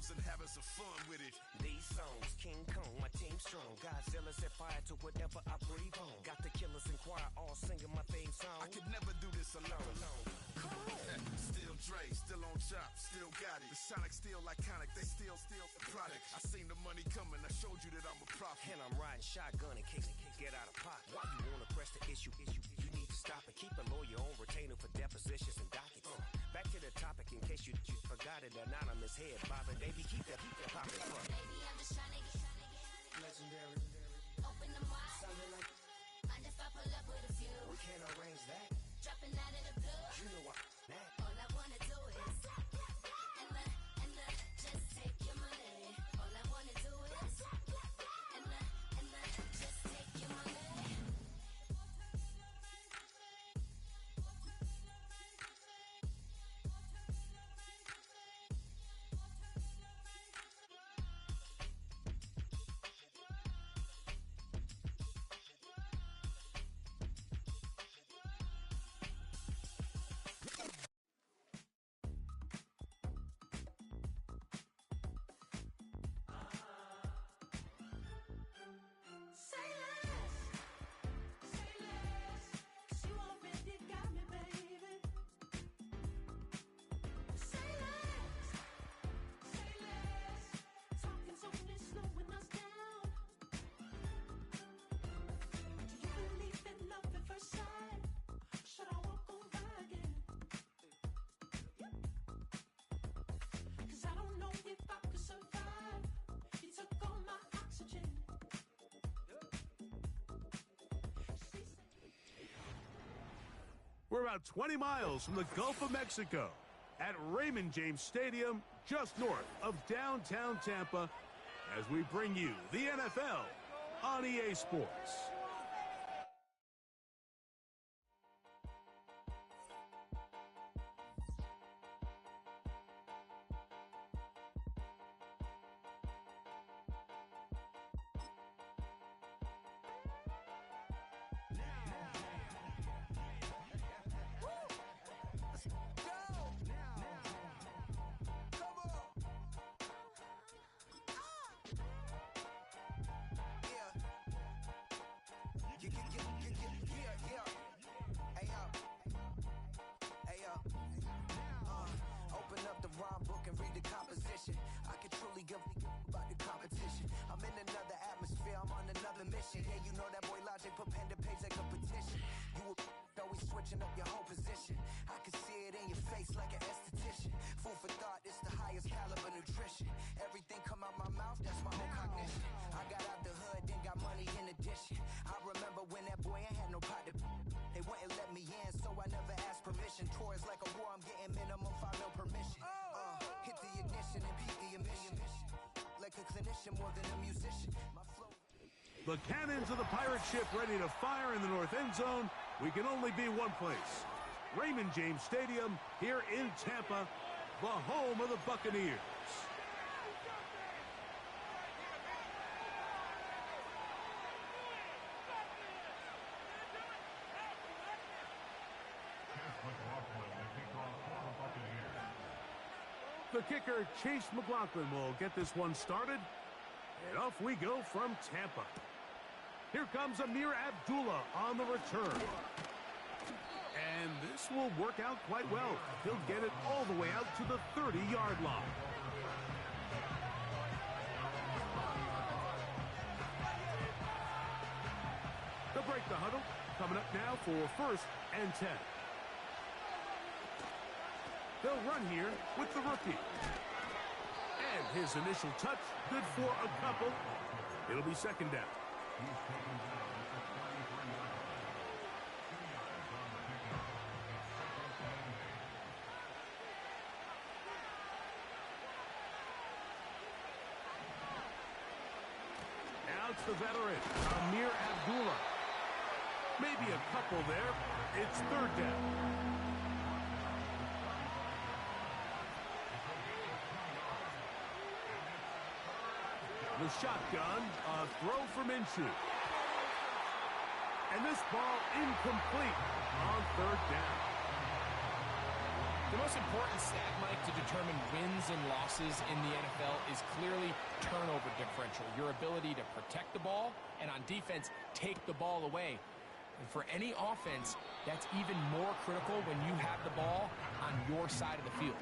drums and having some fun with it. These songs, King Kong, my team strong. Godzilla set fire to whatever I breathe on. Got the killers in choir all singing my theme song. I could never do this alone. Come on. Still Dre, still on top, still got it. The Sonic still iconic, they still the product. I seen the money coming, I showed you that I'm a prophet. And I'm riding shotgun in case it can get out of pocket. Why you wanna press the issue? You need to stop it. Keep a lawyer on retainer for depositions and dockets. Back to the topic in case you forgot it. Anonymous head bobbing, baby, keep that popping. Baby, I'm just trying to get Legendary. Open the wide. Sounding like Mind if I pull up with a few? we can't arrange that. Dropping out of the blue. You know what? That. All I wanna do is and just take your money. All I wanna do is and just take your money. We're about 20 miles from the Gulf of Mexico at Raymond James Stadium, just north of downtown Tampa, as we bring you the NFL on EA Sports. Open up the rhyme book and read the composition. I can truly give about the competition. I'm in another atmosphere, I'm on another mission. Yeah, you know that boy Logic put pen to page like a petition. You always switching up your whole position. I can see it in your face like an esthetician. Food for thought, it's the highest caliber nutrition. Everything come out my mouth, that's my whole cognition. I got out the hood, then got money in addition. I remember when that boy ain't had no pot to. They wouldn't let me in, so I never asked permission. Tours like a war, I'm getting minimum 5 mil permission. Hit the ignition and beat the emission. Like a clinician more than a musician. My flow. The cannons of the pirate ship ready to fire in the north end zone. We can only be one place. Raymond James Stadium here in Tampa, the home of the Buccaneers. The kicker, Chase McLaughlin, will get this one started. And off we go from Tampa. Here comes Amir Abdullah on the return. And this will work out quite well. He'll get it all the way out to the 30-yard line. They'll break the huddle. Coming up now for 1st and 10. They'll run here with the rookie. And his initial touch, good for a couple. It'll be 2nd down. Now it's the veteran, Amir Abdullah. Maybe a couple there. It's 3rd down. The shotgun, a throw for Minshew. And this ball incomplete on 3rd down. The most important stat, Mike, to determine wins and losses in the NFL is clearly turnover differential, your ability to protect the ball, and on defense, take the ball away. And for any offense, that's even more critical when you have the ball on your side of the field.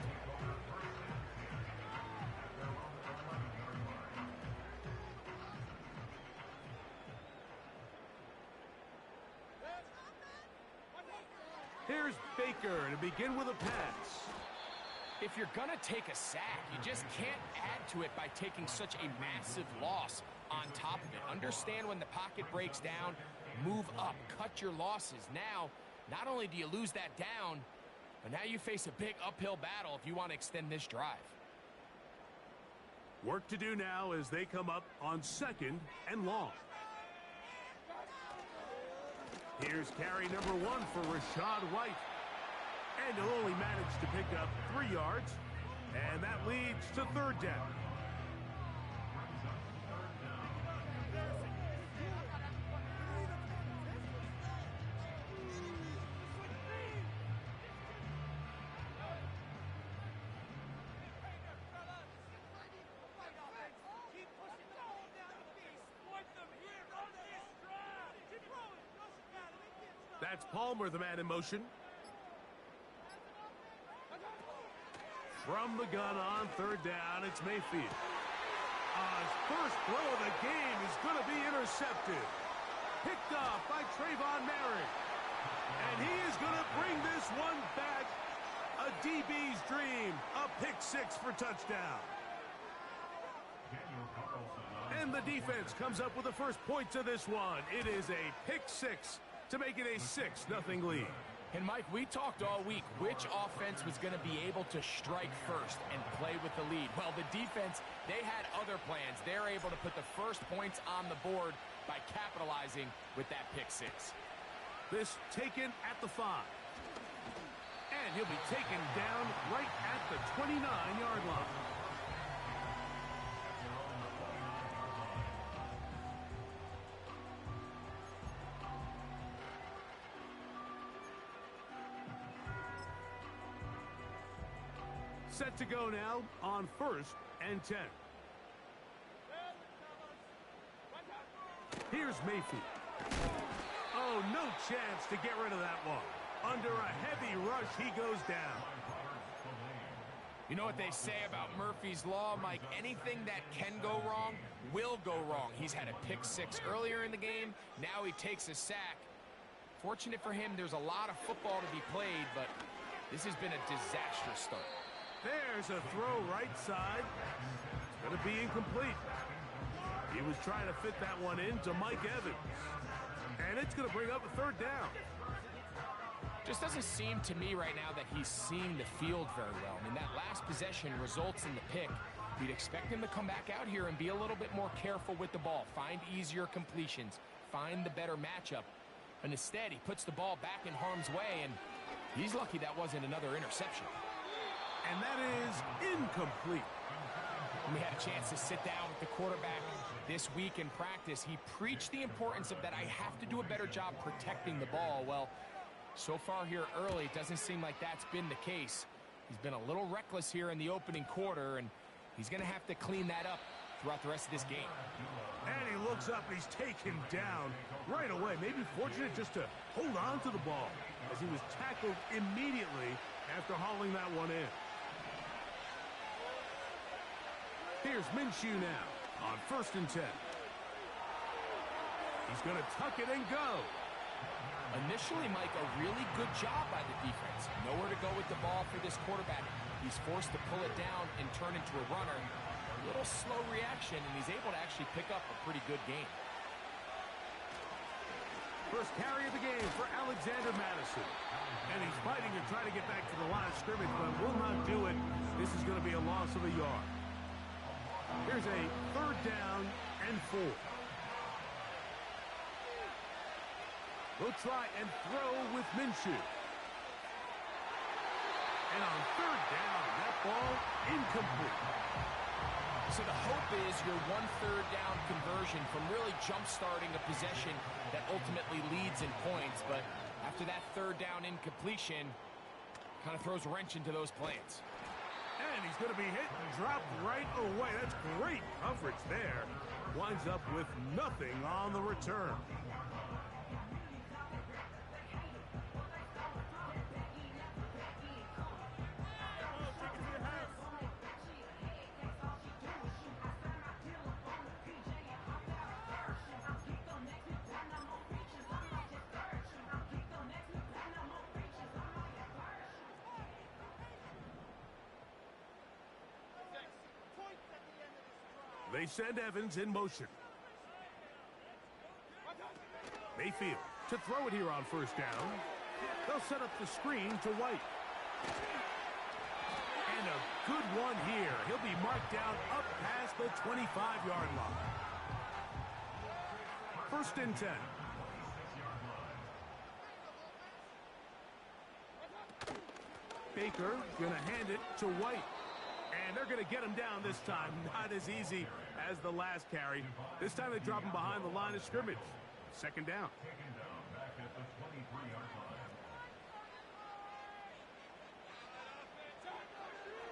Here's Baker to begin with a pass. If you're going to take a sack, you just can't add to it by taking such a massive loss on top of it. Understand when the pocket breaks down, move up, cut your losses. Now, not only do you lose that down, but now you face a big uphill battle if you want to extend this drive. Work to do now as they come up on 2nd and long. Here's carry number 1 for Rachaad White. And he'll only manage to pick up 3 yards. And that leads to 3rd down. That's Palmer, the man in motion. From the gun on 3rd down, it's Mayfield. His first throw of the game is going to be intercepted. Picked off by Trayvon Merrick. And he is going to bring this one back. A DB's dream. A pick 6 for touchdown. And the defense comes up with the first points of this one. It is a pick 6 to make it a 6-0 lead. And Mike, we talked all week which offense was going to be able to strike first and play with the lead. Well, the defense, they had other plans. They're able to put the first points on the board by capitalizing with that pick 6. This taken at the 5. And he'll be taken down right at the 29-yard line. Set to go now on 1st and 10. Here's Mayfield. Oh, no chance to get rid of that one. Under a heavy rush, he goes down. You know what they say about Murphy's Law, Mike? Anything that can go wrong will go wrong. He's had a pick 6 earlier in the game. Now he takes a sack. Fortunate for him, there's a lot of football to be played, but this has been a disastrous start. There's a throw right side. It's going to be incomplete. He was trying to fit that one into Mike Evans. And it's going to bring up a 3rd down. Just doesn't seem to me right now that he's seeing the field very well. I mean, that last possession results in the pick. You'd expect him to come back out here and be a little bit more careful with the ball, find easier completions, find the better matchup. But instead, he puts the ball back in harm's way, and he's lucky that wasn't another interception. And that is incomplete. When we had a chance to sit down with the quarterback this week in practice, he preached the importance of that I have to do a better job protecting the ball. Well, so far here early, it doesn't seem like that's been the case. He's been a little reckless here in the opening quarter, and he's going to have to clean that up throughout the rest of this game. And he looks up, and he's taken down right away. Maybe fortunate just to hold on to the ball as he was tackled immediately after hauling that one in. Here's Minshew now on 1st and 10. He's going to tuck it and go. Initially, Mike, a really good job by the defense. Nowhere to go with the ball for this quarterback. He's forced to pull it down and turn into a runner. A little slow reaction, and he's able to actually pick up a pretty good game. First carry of the game for Alexander Madison. And he's fighting to try to get back to the line of scrimmage, but will not do it. This is going to be a loss of a yard. Here's a 3rd down and 4. We'll try and throw with Minshew. And on 3rd down, that ball incomplete. So the hope is your 1/3 down conversion from really jump-starting a possession that ultimately leads in points. But after that 3rd down incompletion, Kind of throws a wrench into those plans. And he's going to be hit and dropped right away. That's great coverage there. Winds up with nothing on the return. They send Evans in motion. Mayfield to throw it here on first down. They'll set up the screen to White. And a good one here. He'll be marked down up past the 25-yard line. First and 10. Baker going to hand it to White. And they're going to get him down this time. Not as easy as the last carry. This time they drop him behind the line of scrimmage. Second down.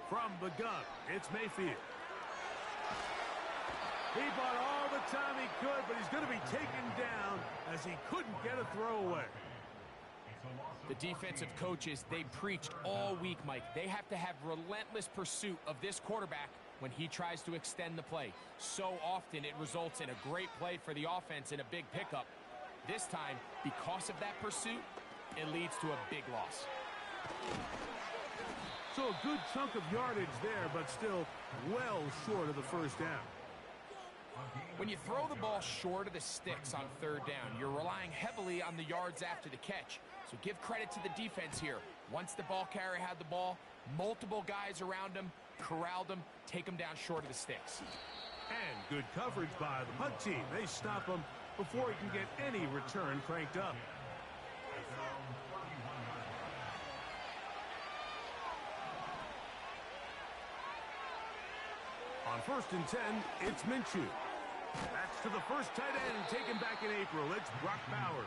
From the gun, it's Mayfield. He bought all the time he could, but he's going to be taken down as he couldn't get a throwaway. The defensive coaches, they preached all week, Mike. They have to have relentless pursuit of this quarterback when he tries to extend the play. So often it results in a great play for the offense and a big pickup. This time, because of that pursuit, it leads to a big loss. So a good chunk of yardage there, but still well short of the first down. When you throw the ball short of the sticks on third down, you're relying heavily on the yards after the catch. So give credit to the defense here. Once the ball carrier had the ball, multiple guys around him, corralled him, take him down short of the sticks. And good coverage by the punt team. They stop him before he can get any return cranked up. On first and 10, it's Minshew. That's to the first tight end taken back in April. It's Brock Bowers.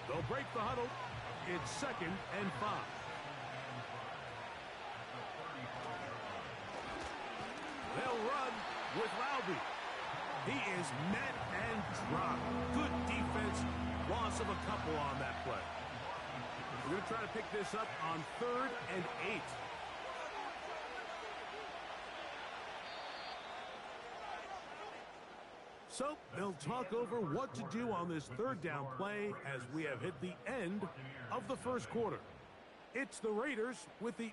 They'll break the huddle. It's second and 5. They'll run with Laube. He is met and dropped. Good defense. Loss of a couple on that play. We're going to try to pick this up on third and 8. So they'll talk over what to do on this third down play as we have hit the end of the first quarter. It's the Raiders with the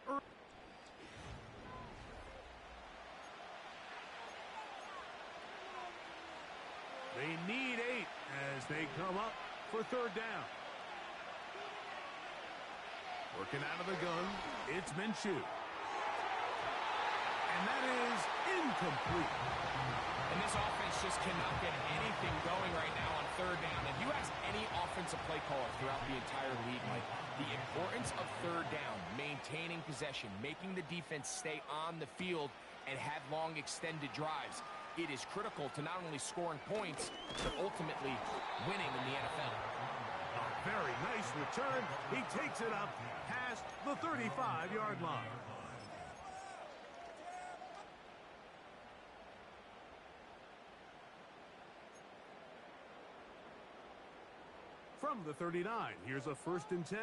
They need 8 as they come up for third down. Working out of the gun, it's Minshew. And that is incomplete. And this offense just cannot get anything going right now on third down. And you ask any offensive play caller throughout the entire league, Mike, the importance of third down, maintaining possession, making the defense stay on the field and have long extended drives. It is critical to not only scoring points, but ultimately winning in the NFL. A very nice return. He takes it up past the 35-yard line. From the 39, here's a first and 10.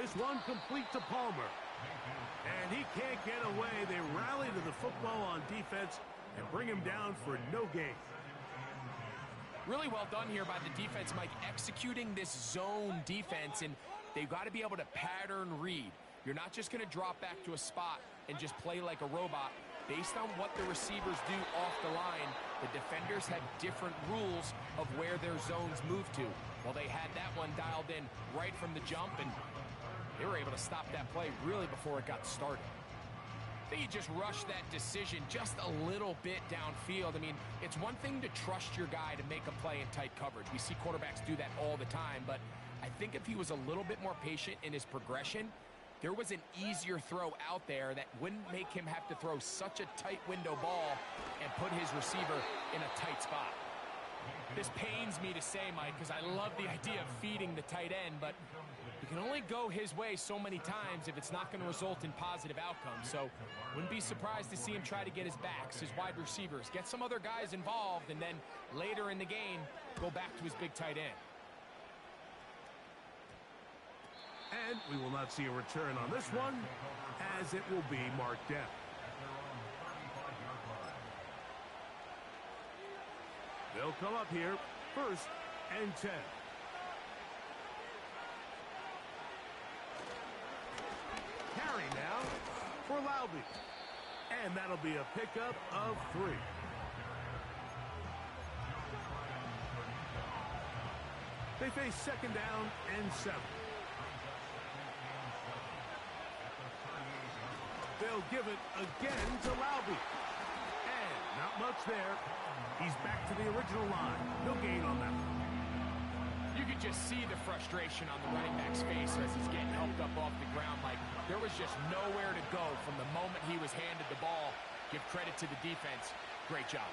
This one complete to Palmer. And he can't get away. They rally to the football on defense and bring him down for no gain. Really well done here by the defense, Mike, executing this zone defense, and they've got to be able to pattern read. You're not just going to drop back to a spot and just play like a robot. Based on what the receivers do off the line, the defenders have different rules of where their zones move to. Well, they had that one dialed in right from the jump, and they were able to stop that play really before it got started. I think you just rushed that decision just a little bit downfield. I mean, it's one thing to trust your guy to make a play in tight coverage. We see quarterbacks do that all the time, but I think if he was a little bit more patient in his progression, there was an easier throw out there that wouldn't make him have to throw such a tight window ball and put his receiver in a tight spot. This pains me to say, Mike, because I love the idea of feeding the tight end, but you can only go his way so many times if it's not going to result in positive outcomes. So wouldn't be surprised to see him try to get his backs, his wide receivers, get some other guys involved, and then later in the game, go back to his big tight end. And we will not see a return on this one, as it will be marked down. They'll come up here, 1st and 10. Carry now for Laube. And that'll be a pickup of 3. They face 2nd down and 7. They'll give it again to Laube. And not much there. He's back to the original line. No gain on that one. You could just see the frustration on the running back's face as he's getting helped up off the ground. Like, there was just nowhere to go from the moment he was handed the ball. Give credit to the defense. Great job.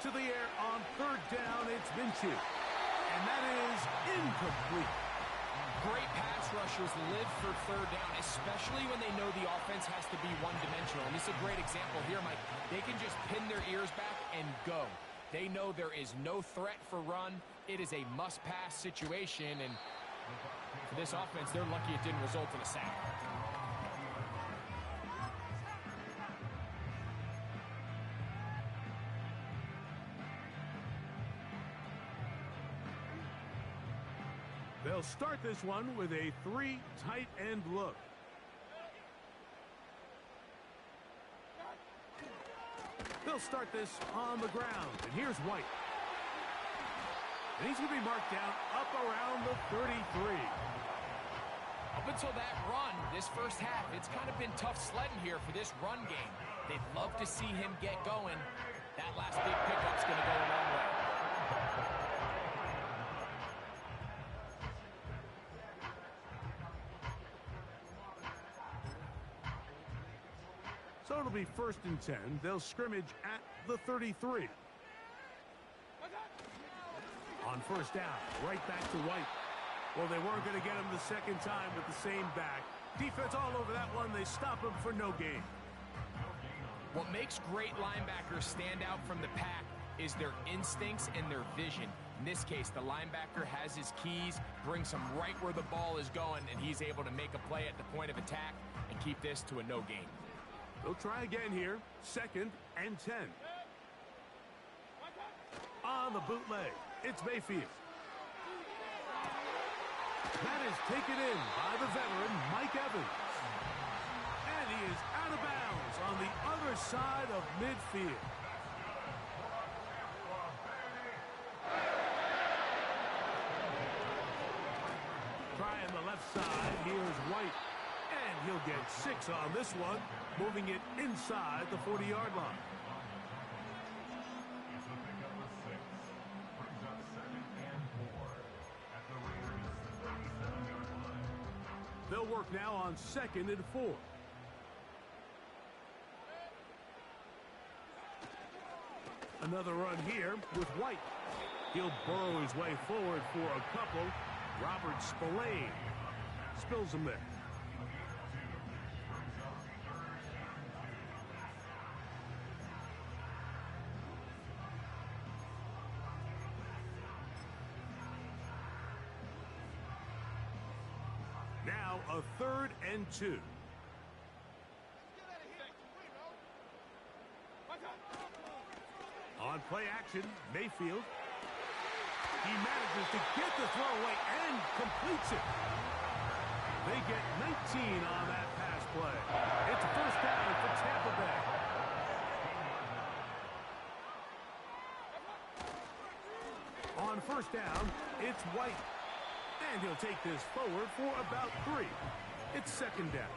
To the air on 3rd down, it's Minshew. And that is incomplete. Great pass rushers live for 3rd down, especially when they know the offense has to be one-dimensional. And this is a great example here, Mike. They can just pin their ears back and go. They know there is no threat for run. It is a must-pass situation, and for this offense, they're lucky it didn't result in a sack. They'll start this one with a 3 tight end look. They'll start this on the ground, and here's White. And he's going to be marked down up around the 33. Up until that run, this first half, it's kind of been tough sledding here for this run game. They'd love to see him get going. That last big pickup's going to go a long way. So it'll be 1st and 10. They'll scrimmage at the 33. On 1st down, right back to White. Well, they weren't going to get him the 2nd time with the same back. Defense all over that one. They stop him for no gain. What makes great linebackers stand out from the pack is their instincts and their vision. In this case, the linebacker has his keys, brings him right where the ball is going, and he's able to make a play at the point of attack and keep this to a no gain. They'll try again here. 2nd and 10. On the bootleg, it's Mayfield. That is taken in by the veteran, Mike Evans. And he is out of bounds on the other side of midfield. Trying the left side, here's White. And he'll get 6 on this one, moving it inside the 40-yard line. They'll work now on 2nd and 4. Another run here with White. He'll burrow his way forward for a couple. Robert Spillane spills him there. Now a 3rd and 2. On play action, Mayfield. He manages to get the throw away and completes it. They get 19 on that pass play. It's 1st down for Tampa Bay. On 1st down, it's White. And he'll take this forward for about 3. It's 2nd down.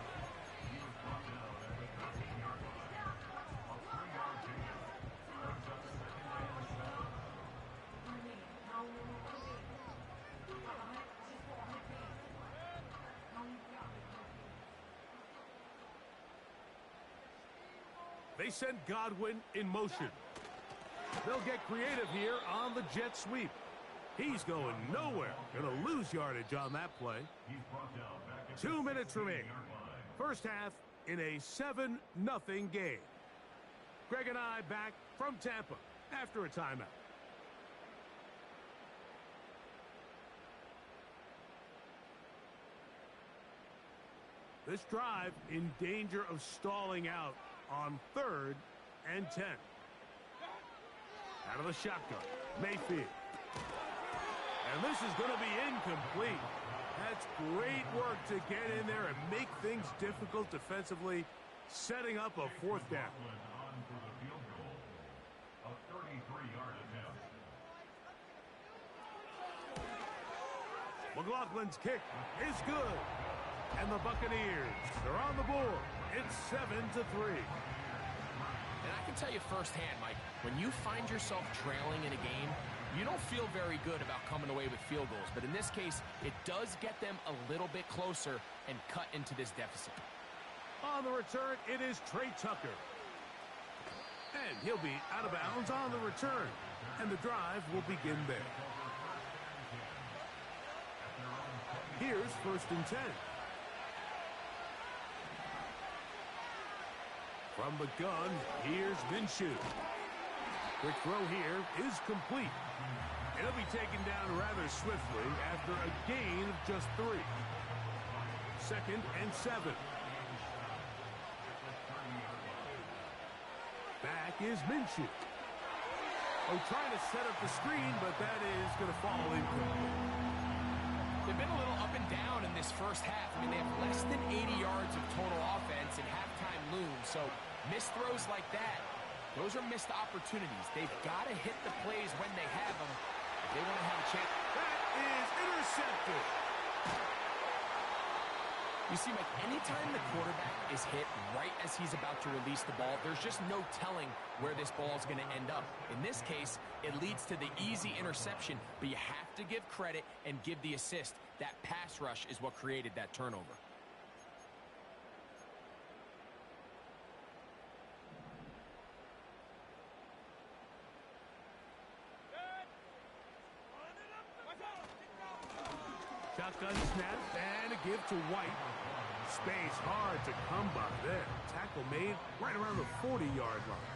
They send Godwin in motion. They'll get creative here on the jet sweep. He's going nowhere. Going to lose yardage on that play. 2 minutes remaining. First half in a 7-0 game. Greg and I back from Tampa after a timeout. This drive in danger of stalling out on 3rd and 10. Out of the shotgun, Mayfield. And this is going to be incomplete. That's great work to get in there and make things difficult defensively, setting up a 4th down. McLaughlin's kick is good. And the Buccaneers, they're on the board. It's 7-3. And I can tell you firsthand, Mike, when you find yourself trailing in a game, you don't feel very good about coming away with field goals. But in this case, it does get them a little bit closer and cut into this deficit. On the return, it is Trey Tucker. And he'll be out of bounds on the return. And the drive will begin there. Here's 1st and 10. From the gun, here's Minshew. Quick throw here is complete. It'll be taken down rather swiftly after a gain of just 3. 2nd and 7. Back is Minshew. Oh, trying to set up the screen, but that is going to fall incomplete. They've been a little up and down in this first half. I mean, they have less than 80 yards of total offense and halftime looms. So missed throws like that, those are missed opportunities. They've got to hit the plays when they have them if they want to have a chance. That is intercepted. You see, Mike, anytime the quarterback is hit right as he's about to release the ball, there's just no telling where this ball is going to end up. In this case, it leads to the easy interception, but you have to give credit and give the assist. That pass rush is what created that turnover. Shotgun snap and a give to White. Space hard to come by there. Tackle made right around the 40-yard line.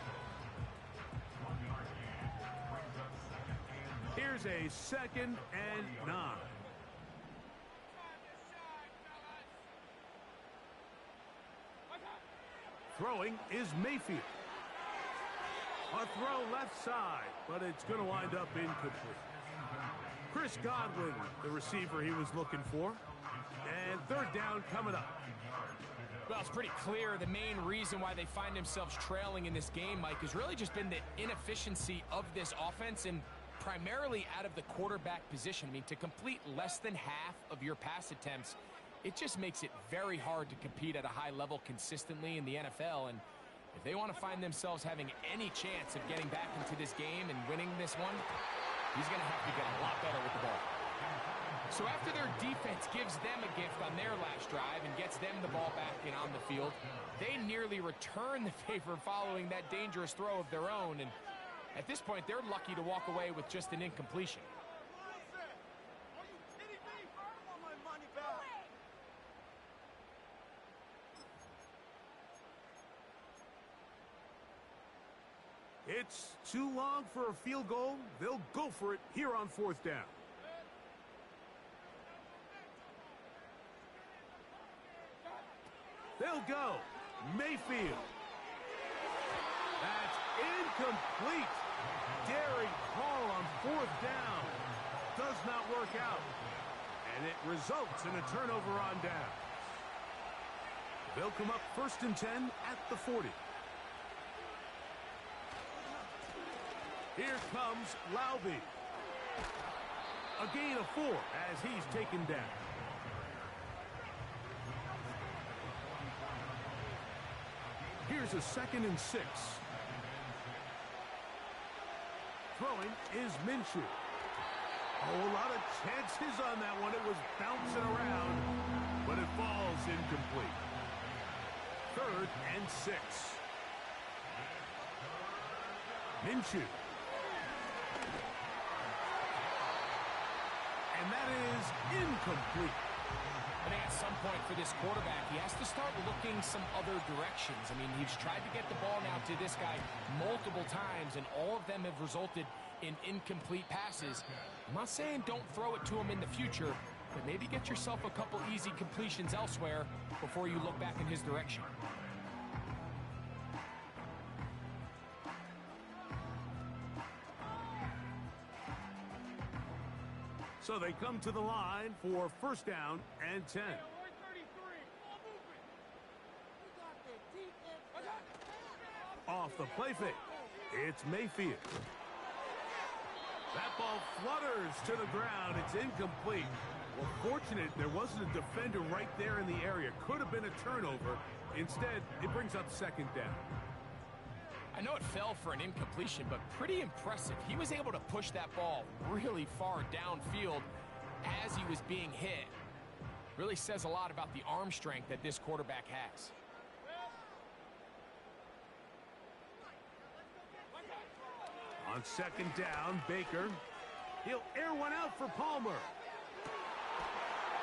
Here's a 2nd and 9. Throwing is Mayfield. A throw left side, but it's going to wind up incomplete. Chris Godwin, the receiver he was looking for. And 3rd down coming up. Well, it's pretty clear the main reason why they find themselves trailing in this game, Mike, has really just been the inefficiency of this offense and primarily out of the quarterback position. I mean, to complete less than half of your pass attempts, it just makes it very hard to compete at a high level consistently in the NFL. And if they want to find themselves having any chance of getting back into this game and winning this one, he's going to have to get a lot better with the ball. So after their defense gives them a gift on their last drive and gets them the ball back and on the field, they nearly return the favor following that dangerous throw of their own. And at this point, they're lucky to walk away with just an incompletion. It's too long for a field goal. They'll go for it here on 4th down. They'll go. Mayfield. That's incomplete. Daring call on 4th down. Does not work out. And it results in a turnover on down. They'll come up 1st and 10 at the 40. Here comes Laube. A gain of 4 as he's taken down. Here's a 2nd and 6. Throwing is Minshew. Oh, a lot of chances on that one. It was bouncing around, but it falls incomplete. 3rd and 6. Minshew. And that is incomplete. I think at some point for this quarterback, he has to start looking some other directions. I mean, he's tried to get the ball now to this guy multiple times, and all of them have resulted in incomplete passes. I'm not saying don't throw it to him in the future, but maybe get yourself a couple easy completions elsewhere before you look back in his direction. So they come to the line for first down and 10. Off the play fake, it's Mayfield. That ball flutters to the ground. It's incomplete. Well, fortunate there wasn't a defender right there in the area. Could have been a turnover. Instead, it brings up second down. I know it fell for an incompletion, but pretty impressive. He was able to push that ball really far downfield as he was being hit. Really says a lot about the arm strength that this quarterback has. On second down, Baker. He'll air one out for Palmer.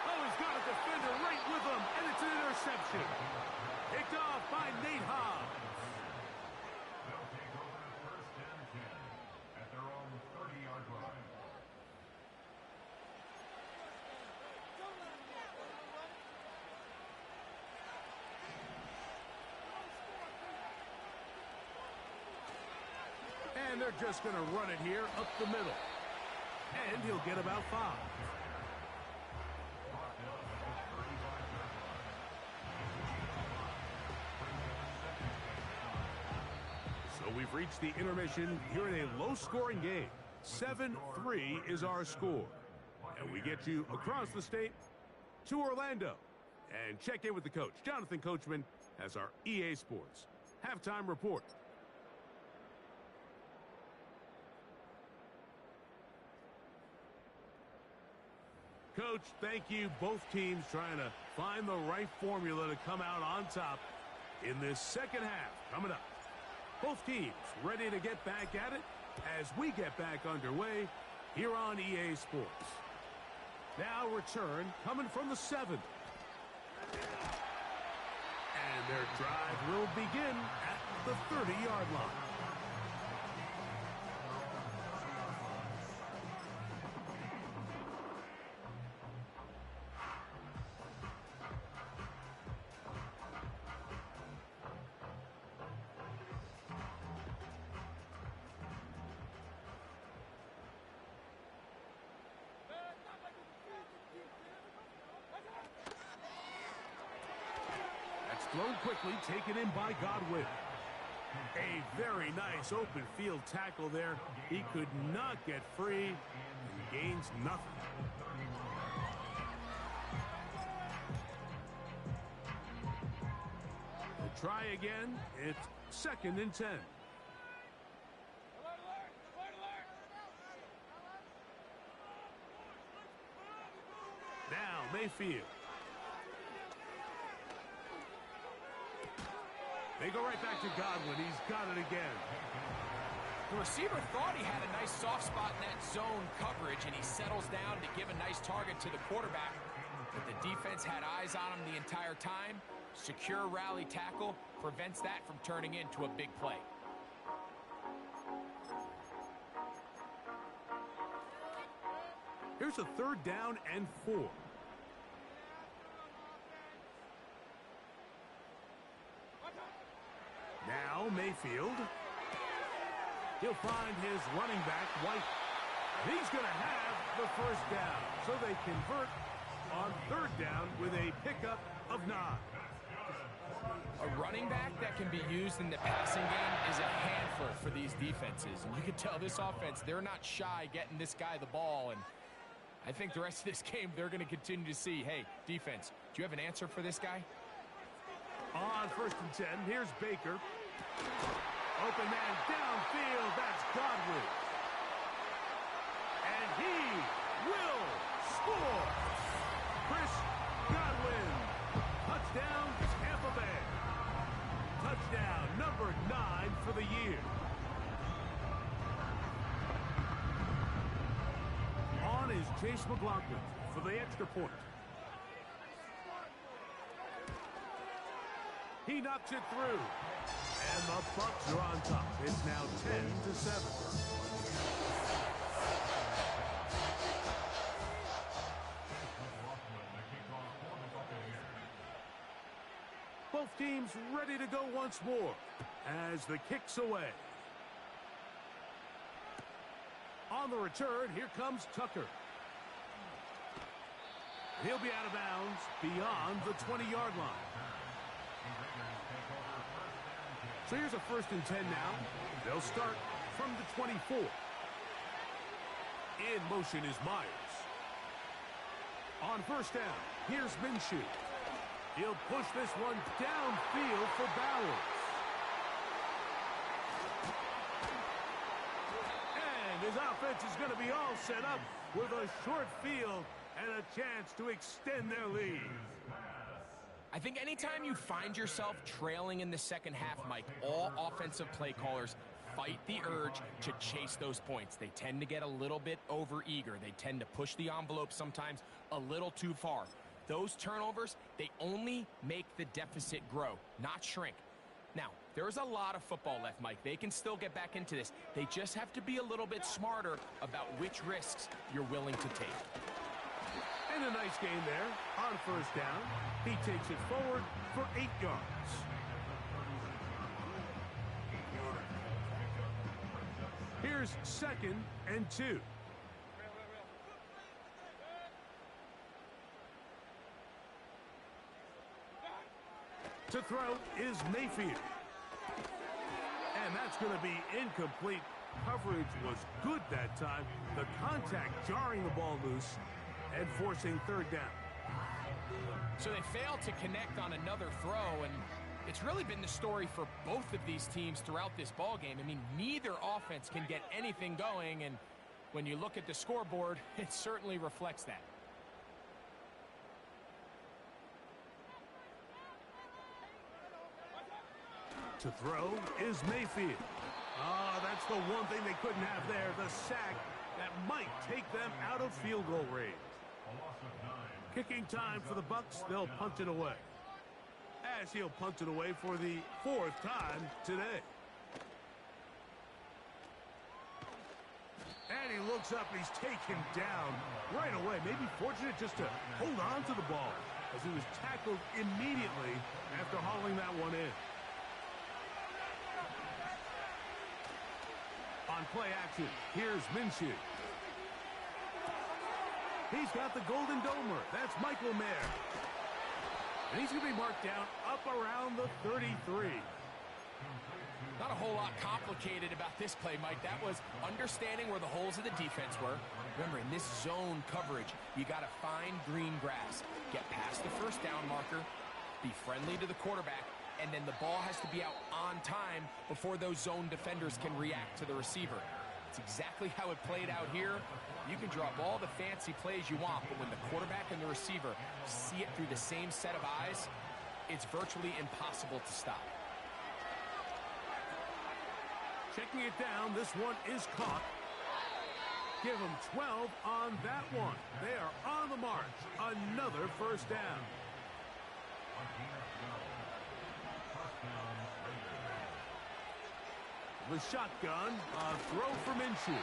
Oh, he's got a defender right with him, and it's an interception. Picked off by Nate Hobbs. And they're just going to run it here up the middle. And he'll get about 5. So we've reached the intermission here in a low-scoring game. 7-3 is our score. And we get you across the state to Orlando. And check in with the coach. Jonathan Coachman has our EA Sports halftime report. Coach, thank you. Both teams trying to find the right formula to come out on top in this second half coming up. Both teams ready to get back at it as we get back underway here on EA Sports. Now return coming from the 7. And their drive will begin at the 30-yard line. Thrown quickly, taken in by Godwin. A very nice open field tackle there. He could not get free and gains nothing. We'll try again. It's second and 10. Now Mayfield. They go right back to Godwin. He's got it again. The receiver thought he had a nice soft spot in that zone coverage, and he settles down to give a nice target to the quarterback. But the defense had eyes on him the entire time. Secure rally tackle prevents that from turning into a big play. Here's a third down and 4. Now Mayfield. He'll find his running back, White. He's going to have the first down. So they convert on third down with a pickup of 9. A running back that can be used in the passing game is a handful for these defenses. And you can tell this offense, they're not shy getting this guy the ball. And I think the rest of this game, they're going to continue to see, hey, defense, do you have an answer for this guy? On first and 10, here's Baker. Open man downfield, that's Godwin. And he will score. Chris Godwin. Touchdown, Tampa Bay. Touchdown number 9 for the year. Here's Chase McLaughlin for the extra point. He knocks it through. And the Bucks are on top. It's now 10-7. Both teams ready to go once more as the kick's away. On the return, here comes Tucker. He'll be out of bounds beyond the 20-yard line. So here's a 1st and 10 now. They'll start from the 24. In motion is Myers. On 1st down, here's Minshew. He'll push this one downfield for Bowers. And his offense is going to be all set up with a short field and a chance to extend their lead. I think anytime you find yourself trailing in the second half, Mike, all offensive play callers fight the urge to chase those points. They tend to get a little bit overeager. They tend to push the envelope sometimes a little too far. Those turnovers, they only make the deficit grow, not shrink. Now, there's a lot of football left, Mike. They can still get back into this. They just have to be a little bit smarter about which risks you're willing to take. And a nice gain there on 1st down. He takes it forward for 8 yards. Here's 2nd and 2. To throw is Mayfield. And that's going to be incomplete. Coverage was good that time. The contact jarring the ball loose and forcing 3rd down. So they failed to connect on another throw, and it's really been the story for both of these teams throughout this ball game. I mean, neither offense can get anything going, and when you look at the scoreboard, it certainly reflects that. To throw is Mayfield. That's the one thing they couldn't have there, the sack that might take them out of field goal range. Kicking time for the Bucks. They'll punt it away. As he'll punt it away for the 4th time today. And he looks up and he's taken down right away. Maybe fortunate just to hold on to the ball as he was tackled immediately after hauling that one in. On play action, here's Minshew. He's got the Golden Domer. That's Michael Mayer. And he's going to be marked down up around the 33. Not a whole lot complicated about this play, Mike. That was understanding where the holes of the defense were. Remember, in this zone coverage, you got to find green grass. Get past the 1st down marker, be friendly to the quarterback, and then the ball has to be out on time before those zone defenders can react to the receiver. It's exactly how it played out here. You can draw up all the fancy plays you want, but when the quarterback and the receiver see it through the same set of eyes, it's virtually impossible to stop. Checking it down, this one is caught. Give them 12 on that one. They are on the march. Another 1st down. The shotgun, a throw for Minshew.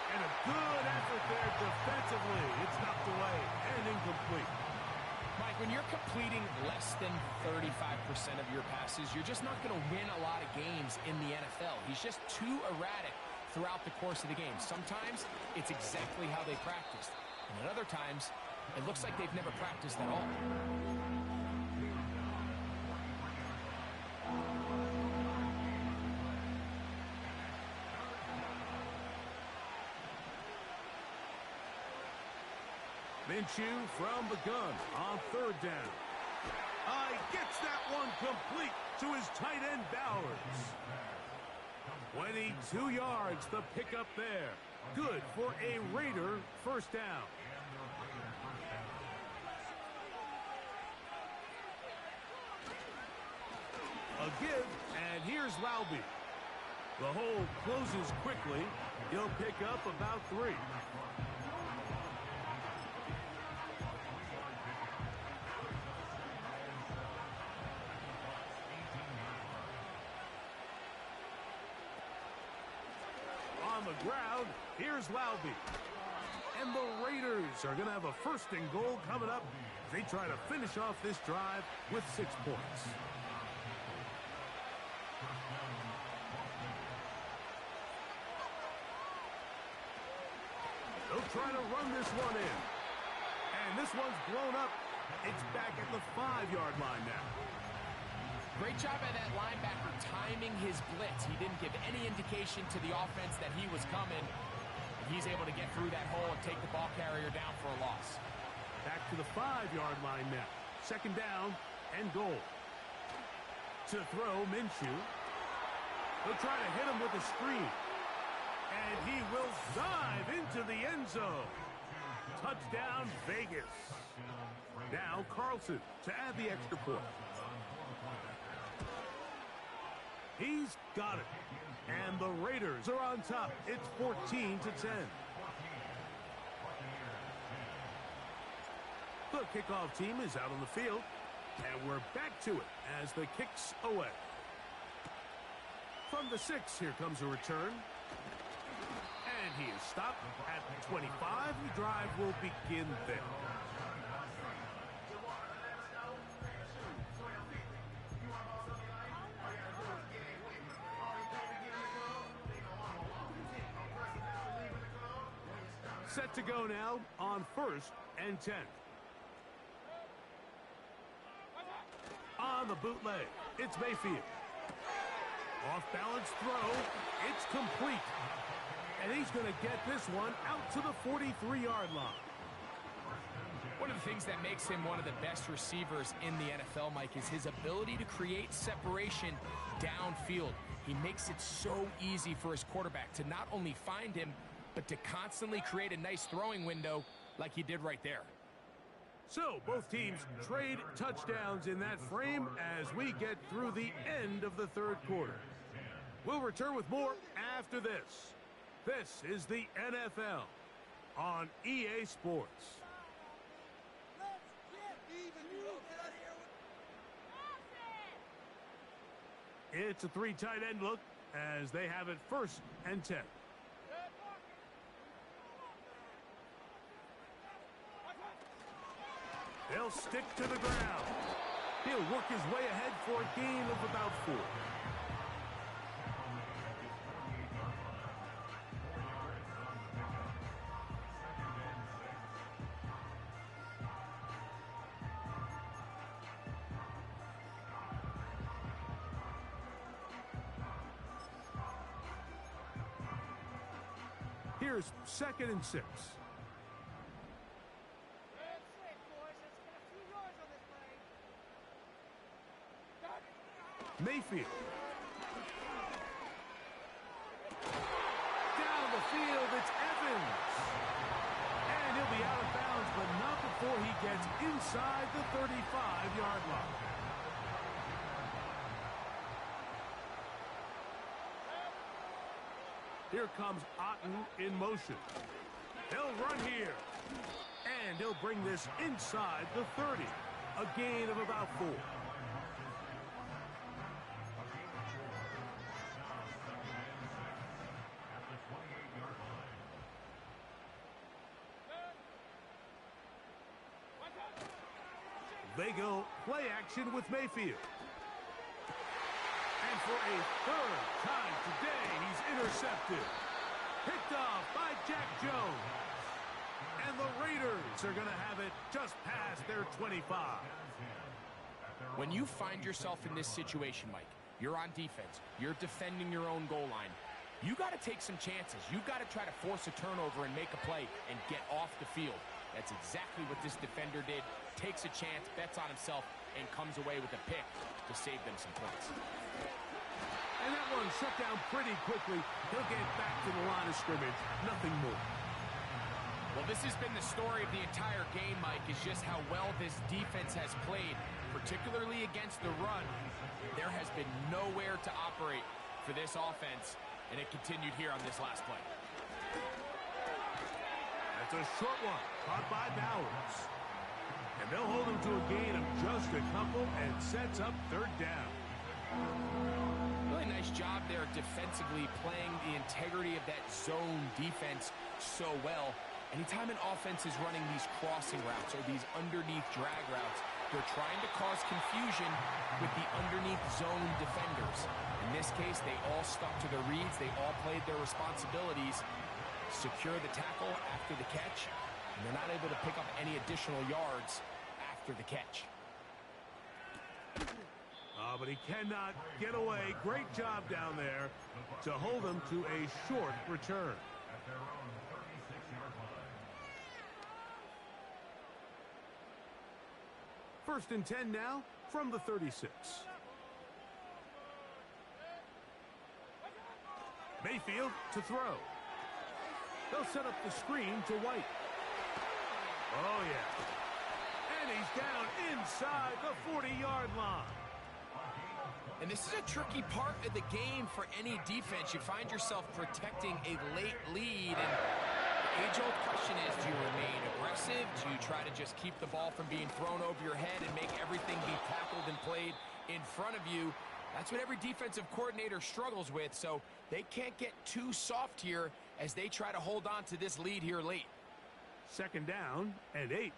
And a good effort there defensively. It's knocked away and incomplete. Mike, when you're completing less than 35% of your passes, you're just not going to win a lot of games in the NFL. He's just too erratic throughout the course of the game. Sometimes it's exactly how they practiced. And at other times, it looks like they've never practiced at all. Minshew from the gun on 3rd down. Gets that one complete to his tight end Bowers. 22 yards, the pickup there. Good for a Raider 1st down. A give, and here's Laube. The hole closes quickly. He'll pick up about 3. the ground. Here's Laube. And the Raiders are going to have a first and goal coming up as they try to finish off this drive with 6 points. They'll try to run this one in. And this one's blown up. It's back at the 5-yard line now. Great job by that linebacker timing his blitz. He didn't give any indication to the offense that he was coming. He's able to get through that hole and take the ball carrier down for a loss. Back to the 5-yard line now. Second down and goal. To throw, Minshew. They'll try to hit him with a screen. And he will dive into the end zone. Touchdown, Vegas. Now Carlson to add the extra point. He's got it. And the Raiders are on top. It's 14-10. The kickoff team is out on the field. And we're back to it as the kick's away. From the 6, here comes a return. And he is stopped at 25. The drive will begin there. Set to go now on 1st and 10. On the bootleg, it's Mayfield. Off-balance throw, it's complete. And he's going to get this one out to the 43-yard line. One of the things that makes him one of the best receivers in the NFL, Mike, is his ability to create separation downfield. He makes it so easy for his quarterback to not only find him, but to constantly create a nice throwing window like he did right there. So both teams trade touchdowns in that frame as we get through the end of the 3rd quarter. We'll return with more after this. This is the NFL on EA Sports. It's a 3 tight end look as they have it 1st and 10. They'll stick to the ground. He'll work his way ahead for a gain of about 4. Here's 2nd and 6. Mayfield. Down the field, it's Evans. And he'll be out of bounds, but not before he gets inside the 35-yard line. Here comes Otten in motion. He'll run here. And he'll bring this inside the 30. A gain of about 4. They go play action with Mayfield. And for a 3rd time today, he's intercepted. Picked off by Jack Jones. And the Raiders are going to have it just past their 25. When you find yourself in this situation, Mike, you're on defense, you're defending your own goal line, you got to take some chances. You got to try to force a turnover and make a play and get off the field. That's exactly what this defender did. Takes a chance, bets on himself, and comes away with a pick to save them some points. And that one shut down pretty quickly. He'll get back to the line of scrimmage. Nothing more. Well, this has been the story of the entire game, Mike, is just how well this defense has played, particularly against the run. There has been nowhere to operate for this offense, and it continued here on this last play. That's a short one, caught by Bowers. And they'll hold him to a gain of just a couple and sets up 3rd down. really nice job there defensively, playing the integrity of that zone defense so well. Anytime an offense is running these crossing routes or these underneath drag routes, they're trying to cause confusion with the underneath zone defenders. In this case, they all stuck to their reads. They all played their responsibilities. Secure the tackle after the catch, and they're not able to pick up any additional yards after the catch. But he cannot get away. Great job down there to hold him to a short return. First and 10 now from the 36. Mayfield to throw. They'll set up the screen to White. Oh, yeah. And he's down inside the 40-yard line. And this is a tricky part of the game for any defense. You find yourself protecting a late lead, and the age-old question is, do you remain aggressive? Do you try to just keep the ball from being thrown over your head and make everything be tackled and played in front of you? That's what every defensive coordinator struggles with, so they can't get too soft here as they try to hold on to this lead here late. Second down and 8.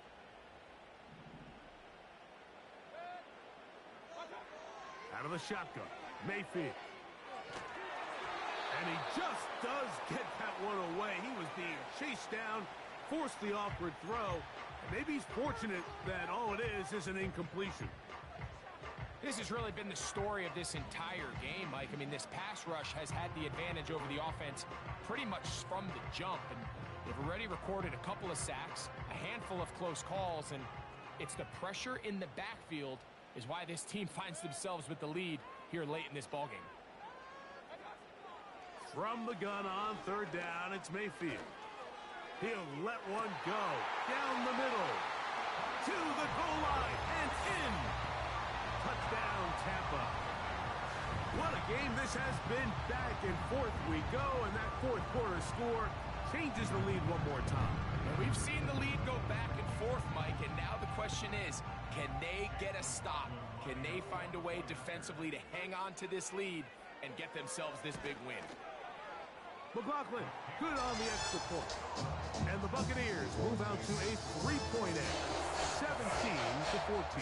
Out of the shotgun, Mayfield. And he just does get that one away. He was being chased down, forced the awkward throw. And maybe he's fortunate that all it is an incompletion. This has really been the story of this entire game, Mike. I mean, this pass rush has had the advantage over the offense pretty much from the jump. And they've already recorded a couple of sacks, a handful of close calls, and it's the pressure in the backfield is why this team finds themselves with the lead here late in this ballgame. From the gun on third down, it's Mayfield. He'll let one go down the middle to the goal line and in. Touchdown, Tampa. What a game this has been. Back and forth we go, and that fourth quarter score changes the lead one more time. And we've seen the lead go back and forth, Mike, and now the question is, can they get a stop? Can they find a way defensively to hang on to this lead and get themselves this big win? McLaughlin, good on the extra point. And the Buccaneers move out to a 3-point edge, 17-14.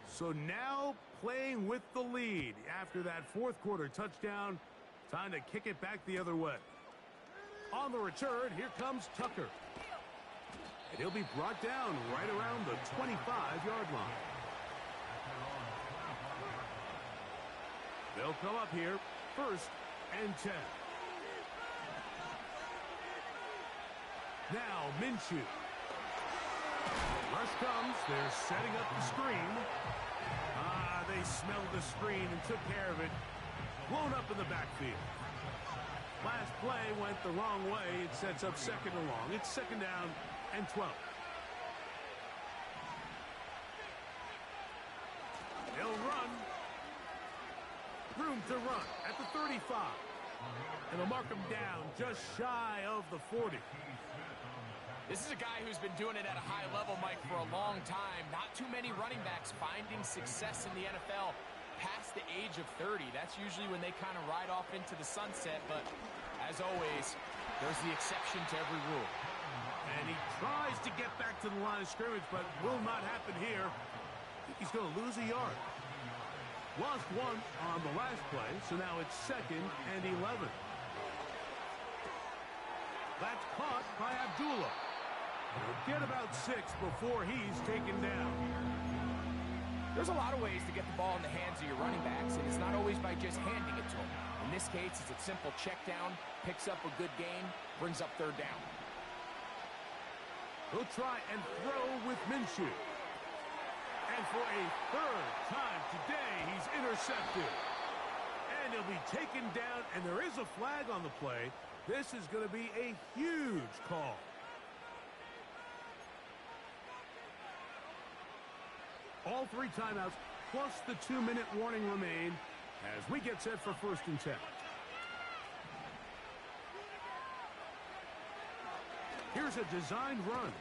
So now playing with the lead after that fourth quarter touchdown. Time to kick it back the other way. On the return, here comes Tucker. And he'll be brought down right around the 25-yard line. They'll come up here, first and 10. Now Minshew. Rush comes, they're setting up the screen. They smelled the screen and took care of it. Blown up in the backfield. Last play went the wrong way. It sets up second and long. It's second down and 12. They'll run. Room to run at the 35. And they'll mark him down just shy of the 40. This is a guy who's been doing it at a high level, Mike, for a long time. Not too many running backs finding success in the NFL past the age of 30. That's usually when they kind of ride off into the sunset, but as always, there's the exception to every rule. And he tries to get back to the line of scrimmage, but will not happen here. I think he's going to lose a yard. Lost one on the last play, so now it's second and 11. That's caught by Abdullah. He'll get about 6 before he's taken down. There's a lot of ways to get the ball in the hands of your running backs, and it's not always by just handing it to them. In this case, it's a simple check down, picks up a good gain, brings up third down. He'll try and throw with Minshew. And for a third time today, he's intercepted. And he'll be taken down, and there is a flag on the play. This is going to be a huge call. All 3 timeouts, plus the 2-minute warning remain as we get set for first and 10. Here's a designed run.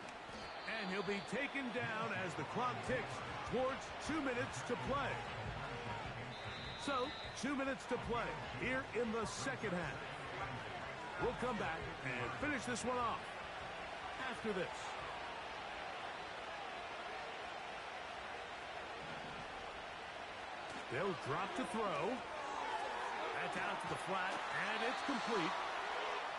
And he'll be taken down as the clock ticks towards 2 minutes to play. So, 2 minutes to play here in the second half. We'll come back and finish this one off after this. They'll drop to throw. That's out to the flat, and it's complete.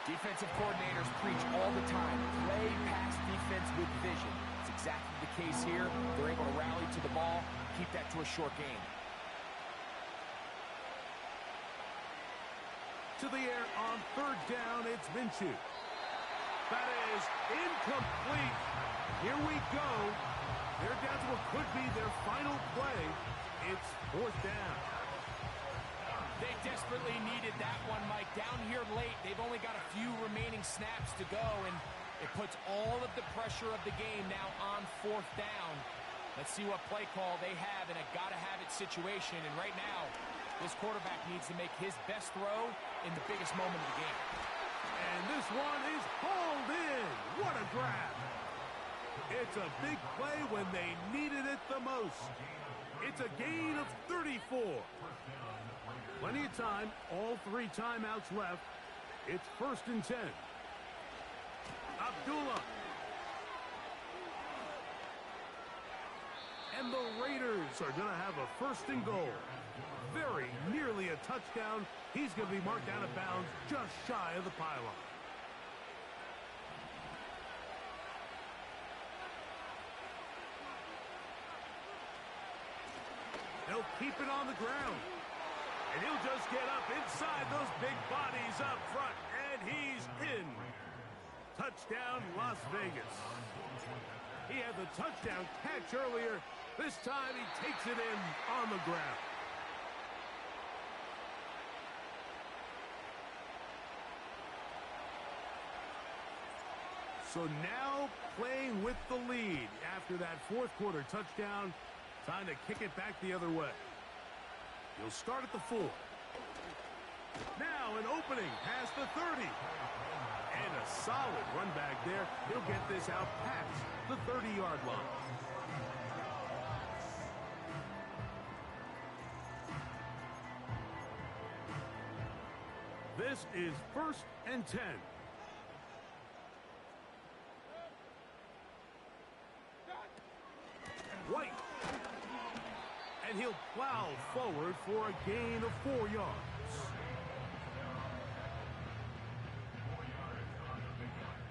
Defensive coordinators preach all the time, play pass defense with vision. It's exactly the case here. They're able to rally to the ball, keep that to a short game. To the air on third down, it's Minshew. That is incomplete. Here we go. They're down to what could be their final play. It's fourth down. They desperately needed that one, Mike. Down here late, they've only got a few remaining snaps to go, and it puts all of the pressure of the game now on fourth down. Let's see what play call they have in a gotta-have-it situation. And right now, this quarterback needs to make his best throw in the biggest moment of the game. And this one is hauled in. What a grab. It's a big play when they needed it the most. It's a gain of 34. Plenty of time, all 3 timeouts left. It's 1st and 10. Abdullah. And the Raiders are going to have a 1st and goal. Very nearly a touchdown. He's going to be marked out of bounds just shy of the pylon. They'll keep it on the ground. And he'll just get up inside those big bodies up front. And he's in. Touchdown, Las Vegas. He had the touchdown catch earlier. This time he takes it in on the ground. So now playing with the lead after that fourth quarter touchdown. Time to kick it back the other way. He'll start at the 4. Now an opening past the 30. And a solid run back there. He'll get this out past the 30-yard line. This is 1st and 10. White. And he'll plow forward for a gain of 4 yards.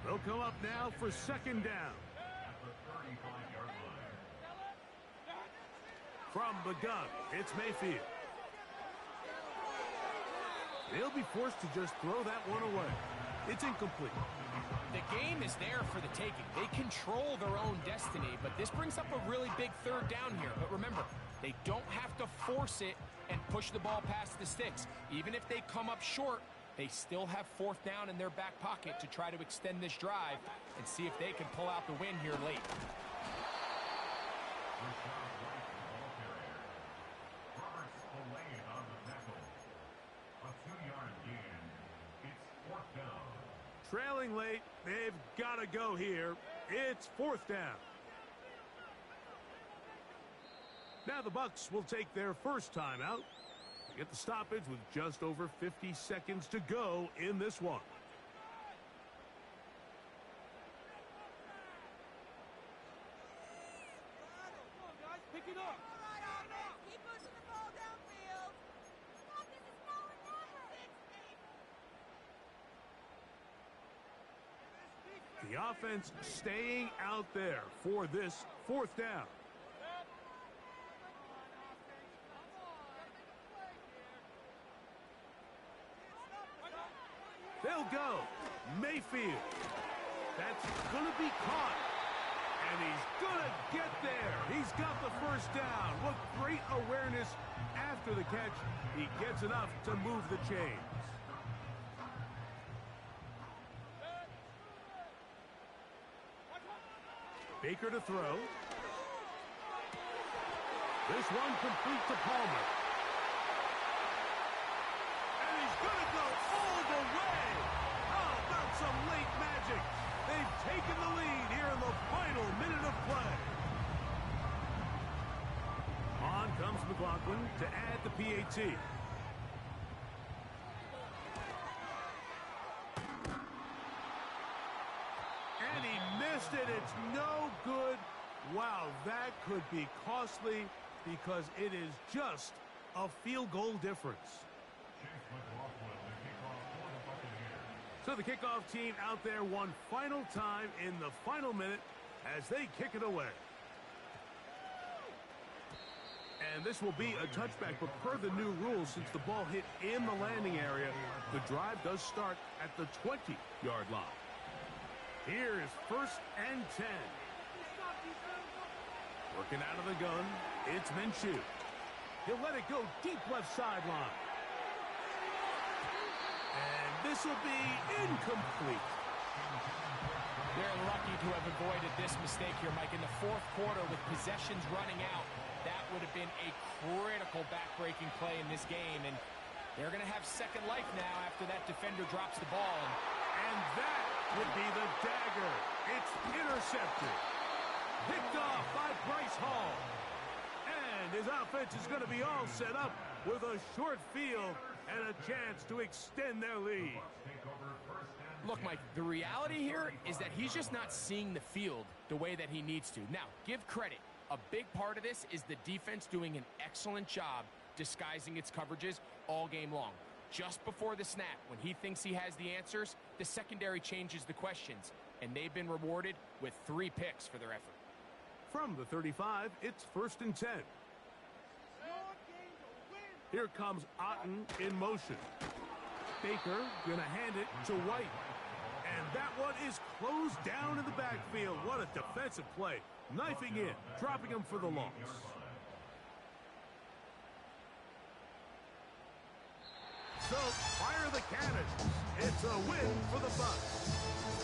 They'll come up now for 2nd down. From the gun, it's Mayfield. They'll be forced to just throw that one away. It's incomplete. The game is there for the taking. They control their own destiny, but this brings up a really big 3rd down here. But remember, they don't have to force it and push the ball past the sticks. Even if they come up short, they still have 4th down in their back pocket to try to extend this drive and see if they can pull out the win here late. Trailing late, they've got to go here. It's 4th down. Now the Bucs will take their first timeout. They get the stoppage with just over 50 seconds to go in this one. Pick it up. Keep pushing the ball downfield. This is now or never. The offense staying out there for this 4th down. They'll go. Mayfield. That's going to be caught. And he's going to get there. He's got the first down. What great awareness after the catch. He gets enough to move the chains. Baker to throw. This one complete to Palmer. And he's going to go all the way. How about some late magic? They've taken the lead here in the final minute of play. to add the PAT. And he missed it. It's no good. Wow, that could be costly because it is just a field goal difference. So the kickoff team out there one final time in the final minute as they kick it away. And this will be a touchback, but per the new rules, since the ball hit in the landing area, the drive does start at the 20-yard line. Here is 1st and 10. Working out of the gun, it's Minshew. He'll let it go deep left sideline. And this will be incomplete. They're lucky to have avoided this mistake here, Mike. In the fourth quarter with possessions running out, that would have been a critical back-breaking play in this game. And they're going to have second life now after that defender drops the ball. And that would be the dagger. It's intercepted. Picked off by Bryce Hall. And his offense is going to be all set up with a short field and a chance to extend their lead. Look, Mike, the reality here is that he's just not seeing the field the way that he needs to. Now, give credit. A big part of this is the defense doing an excellent job disguising its coverages all game long. Just before the snap, when he thinks he has the answers, the secondary changes the questions, and they've been rewarded with 3 picks for their effort. From the 35, it's 1st and 10. Here comes Otten in motion. Baker going to hand it to White. And that one is closed down in the backfield. What a defensive play. Knifing in, dropping him for the loss. So, fire the cannons. It's a win for the Bucs.